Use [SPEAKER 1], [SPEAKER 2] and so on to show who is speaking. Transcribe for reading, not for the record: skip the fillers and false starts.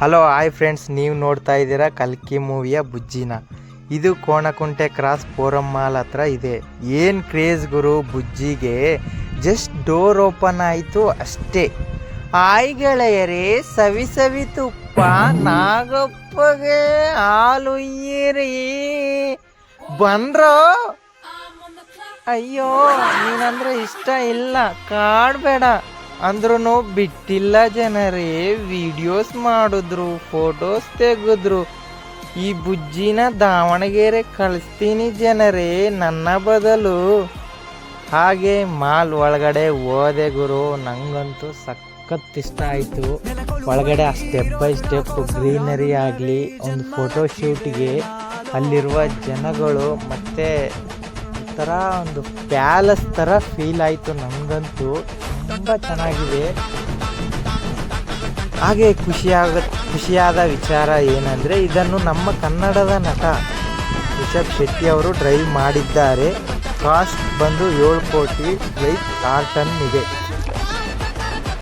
[SPEAKER 1] Hello hi friends, ನೀವು ನೋಡ್ತಾ ಇದ್ದೀರಾ ಕಲ್ಕಿ ಮೂವಿಯ ಬುಜ್ಜಿನ. ಇದು ಕೋಣಕುಂಟೆ ಕ್ರಾಸ್ ಫೋರಮ್ ಮಾಲ್ ಹತ್ರ ಇದೆ. ಏನು ಕ್ರೇಜ್ ಗುರು ಬುಜ್ಜಿಗೆ. ಜಸ್ಟ್ ಡೋರ್ ಓಪನ್ ಆಯಿತು ಅಷ್ಟೇ. ಹಾಯ್ ಗೆಳೆಯರೇ, ಸವಿ ಸವಿ ತುಪ್ಪ, ನಾಗಪ್ಪಗೆ ಹಾಲು ಇಯ್ಯಿರಿ ಬಂದ್ರೋ. ಅಯ್ಯೋ, ನೀನಂದ್ರೆ ಇಷ್ಟ ಇಲ್ಲ, ಕಾಡಬೇಡ ಅಂದ್ರೂ ಬಿಟ್ಟಿಲ್ಲ ಜನರೇ. ವಿಡಿಯೋಸ್ ಮಾಡಿದ್ರು, ಫೋಟೋಸ್ ತೆಗೆದ್ರು. ಈ ಬುಜ್ಜಿನ ದಾವಣಗೆರೆ ಕಳಿಸ್ತೀನಿ ಜನರೇ ನನ್ನ ಬದಲು. ಹಾಗೆ ಮಾಲ್ ಒಳಗಡೆ ಹೋದೆ ಗುರು. ನಂಗಂತೂ ಸಖತ್ ಇಷ್ಟ ಆಯಿತು. ಒಳಗಡೆ ಆ ಸ್ಟೆಪ್ ಬೈ ಸ್ಟೆಪ್ ಗ್ರೀನರಿ ಆಗಲಿ, ಒಂದು ಫೋಟೋ ಶೂಟ್ಗೆ ಅಲ್ಲಿರುವ ಜನಗಳು ಮತ್ತು ಥರ ಒಂದು ಪ್ಯಾಲೇಸ್ ಥರ ಫೀಲ್ ಆಯಿತು. ನನಗಂತೂ ತುಂಬ ಚೆನ್ನಾಗಿದೆ. ಹಾಗೆ ಖುಷಿಯಾದ ವಿಚಾರ ಏನಂದರೆ, ಇದನ್ನು ನಮ್ಮ ಕನ್ನಡದ ನಟ ರಿಷಬ್ ಶೆಟ್ಟಿ ಅವರು ಡ್ರೈವ್ ಮಾಡಿದ್ದಾರೆ. ಕಾಸ್ಟ್ ಬಂದು 7 ಕೋಟಿ, ವೆಯ್ಟ್ 6 ಟನ್ ಇದೆ.